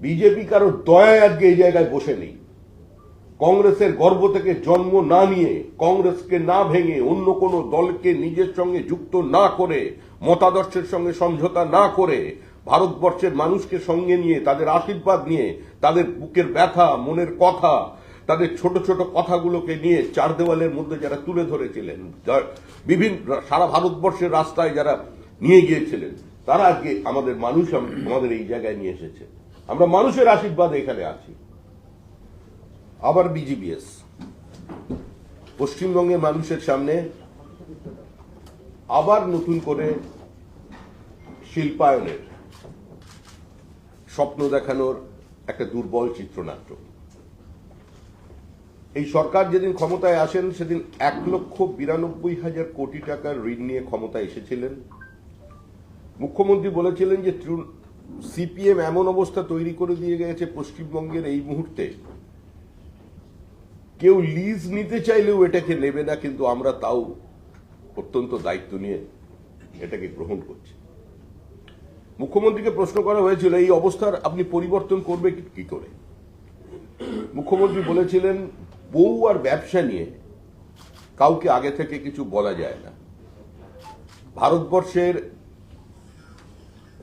BJP কারো দয়ায় আজকে এই জায়গায় বসে নেই। কংগ্রেসের গর্ব থেকে জন্ম না নিয়ে, কংগ্রেসকে না ভেঙে, অন্য কোনো দলকে নিজের সঙ্গে যুক্ত না করে, মতাদর্শের সঙ্গে সমঝোতা না করে, ভারতবর্ষের মানুষকে সঙ্গে নিয়ে, তাদের আশীর্বাদ নিয়ে, তাদের বুকের ব্যথা, মনের কথা, তাদের ছোট ছোট কথাগুলোকে নিয়ে চার দেওয়ালের মধ্যে যারা তুলে ধরেছিলেন, বিভিন্ন সারা ভারতবর্ষের রাস্তায় যারা নিয়ে গিয়েছিলেন, তারা আজকে আমাদের মানুষ আমাদের এই জায়গায় নিয়ে এসেছে। আমরা মানুষের আশীর্বাদে এখানে আছি। আবার বিজিবিএস পশ্চিমবঙ্গের মানুষের সামনে আবার নতুন করে শিল্পায়নের স্বপ্ন দেখানোর একটা দুর্বল চিত্রনাট্য। এই সরকার যেদিন ক্ষমতায় আসেন সেদিন 1,92,000 কোটি টাকার ঋণ নিয়ে ক্ষমতায় এসেছিলেন। মুখ্যমন্ত্রী বলেছিলেন যে সিপিএম এমন অবস্থা তৈরি করে দিয়ে গেছে পশ্চিমবঙ্গের এই মুহূর্তে, কেউ লিজ নিতে চাইলেও এটাকে নেবে না, কিন্তু আমরা তাও অত্যন্ত দায়িত্ব নিয়ে এটাকে গ্রহণ করছি। মুখ্যমন্ত্রীকে প্রশ্ন করা হয়েছিল এই অবস্থার আপনি পরিবর্তন করবে কি করে। মুখ্যমন্ত্রী বলেছিলেন বউ আর ব্যবসা নিয়ে কাউকে আগে থেকে কিছু বলা যায় না। ভারতবর্ষের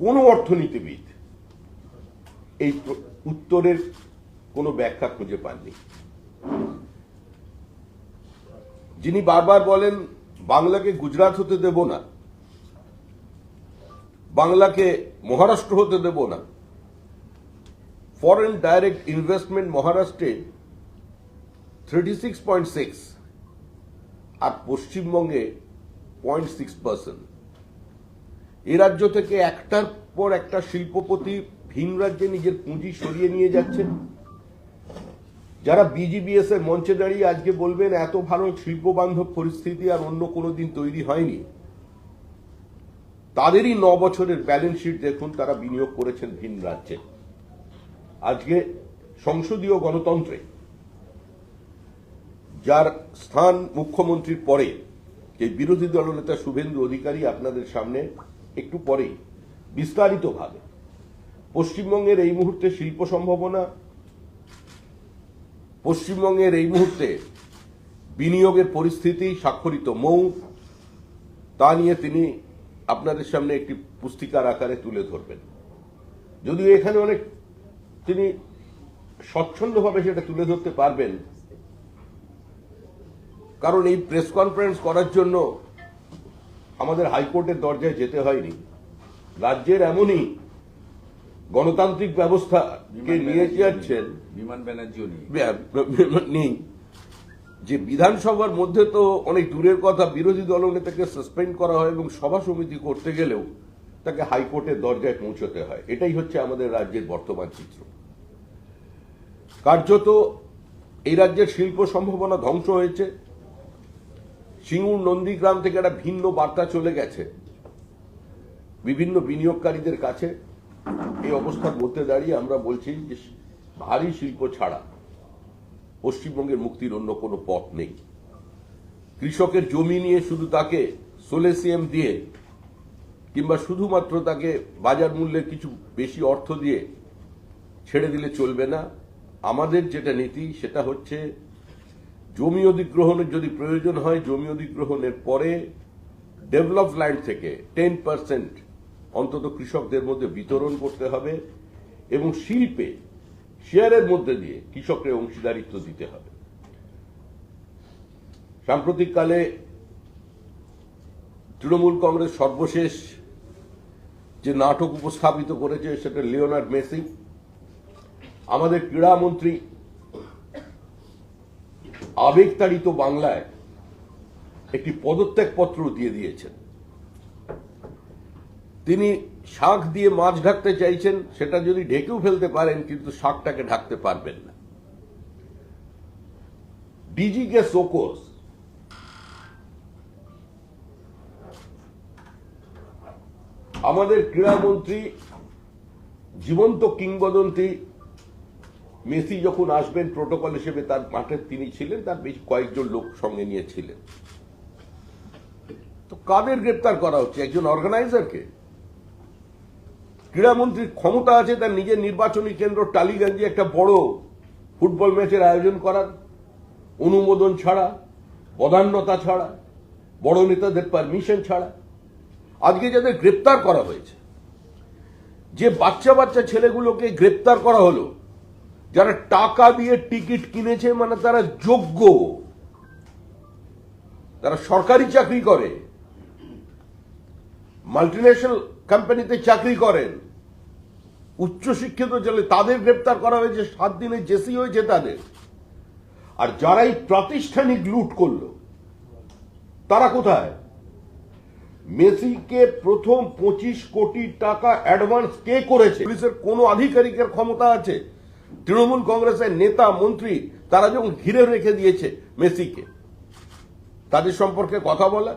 কোন অর্থনীতিবিদ এই উত্তরের কোনো ব্যাখ্যা খুঁজে পাননি। যিনি বারবার বলেন বাংলাকে গুজরাট হতে দেব না, বাংলাকে মহারাষ্ট্র হতে দেব না, ফরেন ডাইরেক্ট ইনভেস্টমেন্ট মহারাষ্ট্রে 36.6 আর পশ্চিমবঙ্গে 0.6%। এ রাজ্য থেকে একটার পর একটা শিল্পপতি ভিন রাজ্যে নিজের পুঁজি সরিয়ে নিয়ে যাচ্ছেন। যারা বিজিবিএস এর মঞ্চে দাঁড়িয়ে আজকে বলবেন এত ভালো শিল্প বান্ধব পরিস্থিতি আর অন্য কোনোদিন তৈরি হয়নি, তাদেরই 9 বছরের ব্যালেন্স শিট দেখুন, তারা বিনিয়োগ করেছেন ভিন রাজ্যে। আজকে সংসদীয় গণতন্ত্রে যার স্থান মুখ্যমন্ত্রীর পরে, এই বিরোধী দলনেতা শুভেন্দু অধিকারী আপনাদের সামনে একটু পরেই বিস্তারিতভাবে পশ্চিমবঙ্গের এই মুহূর্তে শিল্প সম্ভাবনা, পশ্চিমবঙ্গের এই মুহূর্তে বিনিয়োগের পরিস্থিতি, স্বাক্ষরিত মৌ, তা নিয়ে তিনি আপনাদের সামনে একটি পুস্তিকার আকারে তুলে ধরবেন। যদিও এখানে অনেক তিনি স্বচ্ছন্দভাবে সেটা তুলে ধরতে পারবেন, কারণ এই প্রেস কনফারেন্স করার জন্য আমাদের হাইকোর্টের দরজায় যেতে হয়নি। রাজ্যের এমনই গণতান্ত্রিক ব্যবস্থাকে নিয়ে যাচ্ছেন বিমান ব্যানার্জিও নেই যে বিধানসভার মধ্যে তো অনেক দূরের কথা, বিরোধী দলনেতাকে সাসপেন্ড করা হয় এবং সভা সমিতি করতে গেলেও তাকে হাইকোর্টের দরজায় পৌঁছতে হয়। এটাই হচ্ছে আমাদের রাজ্যের বর্তমান চিত্র। কার্যত এই রাজ্যের শিল্প সম্ভাবনা ধ্বংস হয়েছে। সিঙ্গুর নন্দীগ্রাম থেকে একটা ভিন্ন বার্তা চলে গেছে বিভিন্ন বিনিয়োগকারীদের কাছে। এই অবস্থার মধ্যে দাঁড়িয়ে আমরা বলছি যে ভারী শিল্প ছাড়া পশ্চিমবঙ্গের মুক্তির অন্য কোনো পথ নেই। কৃষকের জমি নিয়ে শুধু তাকে সোলেসিয়াম দিয়ে কিংবা শুধুমাত্র তাকে বাজার মূল্যের কিছু বেশি অর্থ দিয়ে ছেড়ে দিলে চলবে না। আমাদের যেটা নীতি সেটা হচ্ছে জমি অধিগ্রহণের যদি প্রয়োজন হয়, জমি অধিগ্রহণের পরে ডেভেলপ ল্যান্ড থেকে 10% অন্তত কৃষকদের মধ্যে বিতরণ করতে হবে এবং শিল্পে শেয়ারের মধ্যে দিয়ে কৃষকদের অংশীদারিত্ব দিতে হবে। সাম্প্রতিককালে তৃণমূল কংগ্রেস সর্বশেষ যে নাটক উপস্থাপিত করেছে সেটা লিওনার্ড মেসি। আমাদের ক্রীড়ামন্ত্রী আবেগতাড়িত বাংলায় একটি পদত্যাগপত্র দিয়ে দিয়েছেন। তিনি শাঁখ দিয়ে মাছ ঢাকতে চাইছেন, সেটা যদি ঢেকেও ফেলতে পারেন কিন্তু শাঁখটাকে ঢাকতে পারবেন না। ডিজি কে শোকজ, আমাদের ক্রীড়ামন্ত্রী জীবন্ত কিংবদন্তি মেসি যখন আসবেন প্রোটোকল হিসেবে তার মাঠে তিনি ছিলেন, তার বেশ কয়েকজন লোক সঙ্গে নিয়েছিলেন। তো কাদের গ্রেপ্তার করা হচ্ছে? একজন অর্গানাইজারকে। ক্রীড়ামন্ত্রীর ক্ষমতা আছে তার নিজের নির্বাচনী কেন্দ্র টালিগঞ্জে একটা বড় ফুটবল ম্যাচের আয়োজন করার, অনুমোদন ছাড়া, বদান্যতা ছাড়া, বড় নেতাদের পারমিশন ছাড়া। আজকে যাদের গ্রেপ্তার করা হয়েছে, যে বাচ্চা বাচ্চা ছেলেগুলোকে গ্রেপ্তার করা হলো, যারা টাকা দিয়ে টিকিট কিনেছে, মানে তারা যোগ্য, তারা সরকারি চাকরি করে, মাল্টিন্যাশনাল কোম্পানিতে চাকরি করেন, উচ্চশিক্ষিত ছেলে, তাদের গ্রেপ্তার করা হয়েছে, 7 দিনে জেসি হয়েছে তাদের। আর যারাই প্রাতিষ্ঠানিক লুট করলো তারা কোথায়? মেসিকে প্রথম 25 কোটি টাকা অ্যাডভান্স কে করেছে? পুলিশের কোন আধিকারিকের ক্ষমতা আছে? তৃণমূল কংগ্রেসের নেতা মন্ত্রী তারা যখন ঘিরে রেখে দিয়েছে মেসিকে, তাদের সম্পর্কে কথা বলা।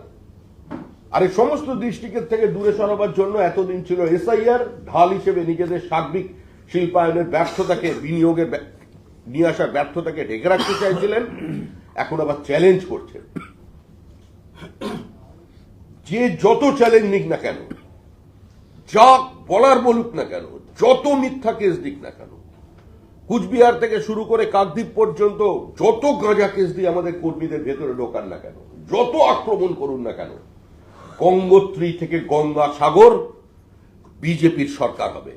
আর এই সমস্ত দৃষ্টিকের থেকে দূরে সরাবার জন্য এতদিন ছিল এসআইআর, ঢাল হিসেবে নিজেদের সার্বিক শিল্পায়নের ব্যর্থতাকে, বিনিয়োগের নিয়ে আসার ব্যর্থতাকে ঢেকে রাখতে চাইছিলেন, এখন আবার চ্যালেঞ্জ করছেন। যে যত চ্যালেঞ্জ নিক না কেন, যা বলার বলুক না কেন, যত মিথ্যা কেস দিক না কেন, কুচবিহার থেকে শুরু করে কাকদ্বীপ পর্যন্ত যত গাঁজা কেস দিয়ে আমাদের কর্মীদের ভেতরে ঢোকান না কেন, যত আক্রমণ করুন না কেন, গঙ্গোত্রী থেকে গঙ্গা সাগর বিজেপির সরকার হবে।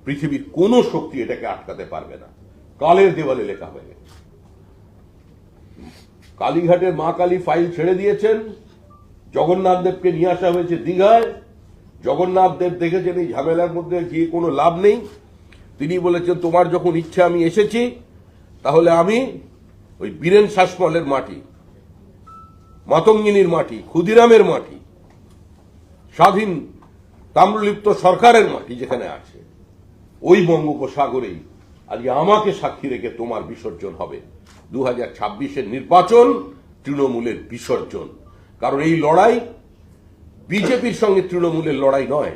পৃথিবীর কোন শক্তি এটাকে আটকাতে পারবে না। কালের দেওয়ালে লেখা হয়ে গেছে। কালীঘাটের মা কালী ফাইল ছেড়ে দিয়েছেন, জগন্নাথ দেবকে নিয়ে আসা হয়েছে দীঘায়। জগন্নাথ দেব দেখেছেন এই ঝামেলার মধ্যে গিয়ে কোনো লাভ নেই। তিনি বলেছেন, তোমার যখন ইচ্ছা আমি এসেছি, তাহলে আমি ওই বীরেন শাসমলের মাটি, মাতঙ্গিনীর মাটি, ক্ষুদিরামের মাটি, স্বাধীন তাম্রলিপ্ত সরকারের মাটি যেখানে আছে, ওই বঙ্গোপসাগরেই আজকে আমাকে সাক্ষী রেখে তোমার বিসর্জন হবে। 2026-এর নির্বাচন তৃণমূলের বিসর্জন। কারণ এই লড়াই বিজেপির সঙ্গে তৃণমূলের লড়াই নয়,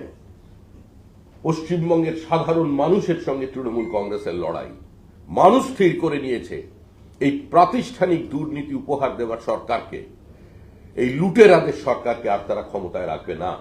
পশ্চিমবঙ্গের সাধারণ মানুষের সঙ্গে তৃণমূল কংগ্রেসের লড়াই। মানুষ স্থির করে নিয়েছে এই প্রাতিষ্ঠানিক দুর্নীতি উপহার দেওয়ার সরকারকে, এই লুটেরাদের সরকারকে আর তারা ক্ষমতায় রাখবে না।